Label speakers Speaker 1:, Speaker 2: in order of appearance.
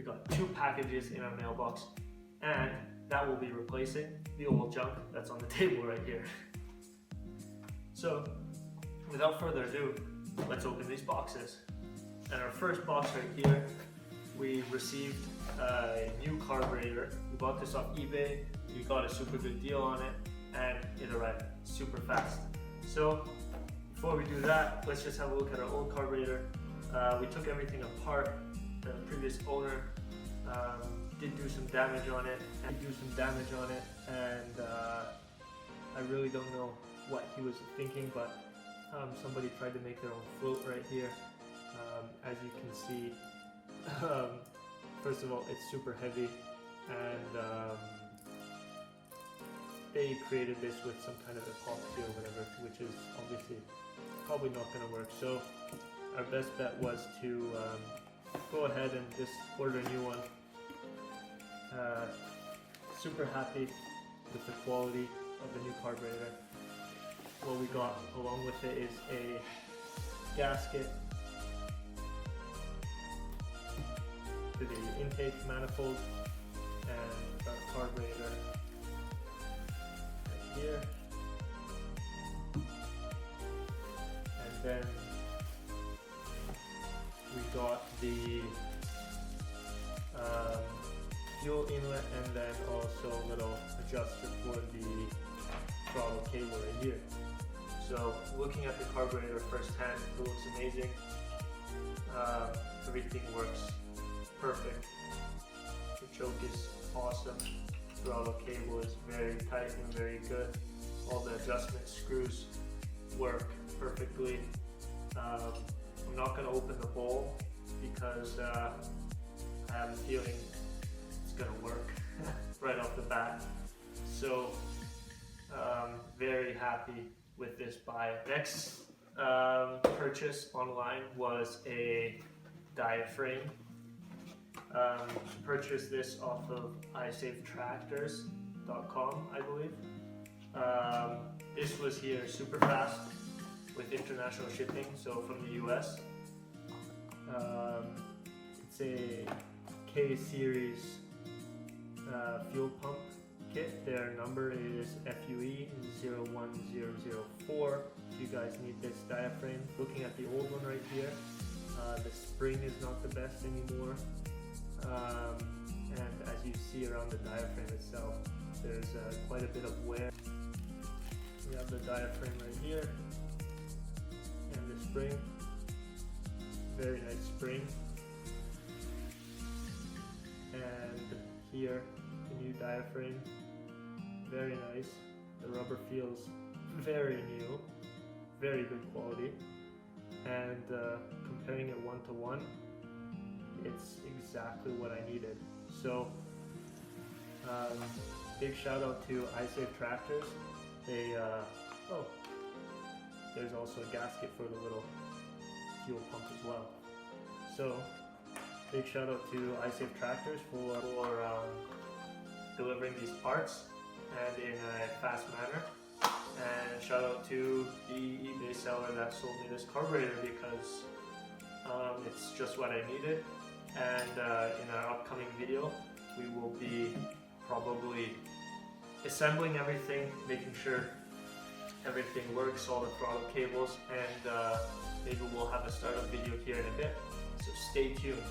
Speaker 1: got 2 packages in our mailbox, and that will be replacing the old junk that's on the table right here. So without further ado, let's open these boxes. And our first box right here, we received a new carburetor. We bought this off eBay. We got a super good deal on it, and it arrived super fast. So before we do that, let's just have a look at our old carburetor. We took everything apart. The previous owner did do some damage on it, and I really don't know what he was thinking, but somebody tried to make their own float right here. As you can see, first of all, it's super heavy, and they created this with some kind of epoxy or whatever, which is obviously probably not going to work. So our best bet was to go ahead and just order a new one. Super happy with the quality of the new carburetor. What we got along with it is a gasket to the intake manifold and our carburetor right here. And then we got the fuel inlet, and then also a little adjuster for the throttle cable right here. So looking at the carburetor firsthand, it looks amazing. Everything works perfect. The choke is awesome. Throttle cable is very tight and very good. All the adjustment screws work perfectly. I'm not going to open the bowl because I have a feeling it's going to work right off the bat. So very happy with this buy. Next purchase online was a diaphragm. Purchased this off of isafetractors.com, I believe. This was here super fast with international shipping, so from the US. It's a K series fuel pump kit. Their number is FUE 01004. If you guys need this diaphragm. Looking at the old one right here, the spring is not the best anymore. And as you see around the diaphragm itself, there's quite a bit of wear. We have the diaphragm right here, and the spring, very nice spring. And here, the new diaphragm, very nice. The rubber feels very new, very good quality. And comparing it one to one, it's exactly what I needed. So big shout out to iSafe Tractors. They there's also a gasket for the little fuel pump as well. So big shout out to iSafe Tractors for delivering these parts and in a fast manner. And shout out to the eBay seller that sold me this carburetor, because it's just what I needed. And in our upcoming video, we will be probably assembling everything, making sure everything works, all the throttle cables, and maybe we'll have a startup video here in a bit. So stay tuned.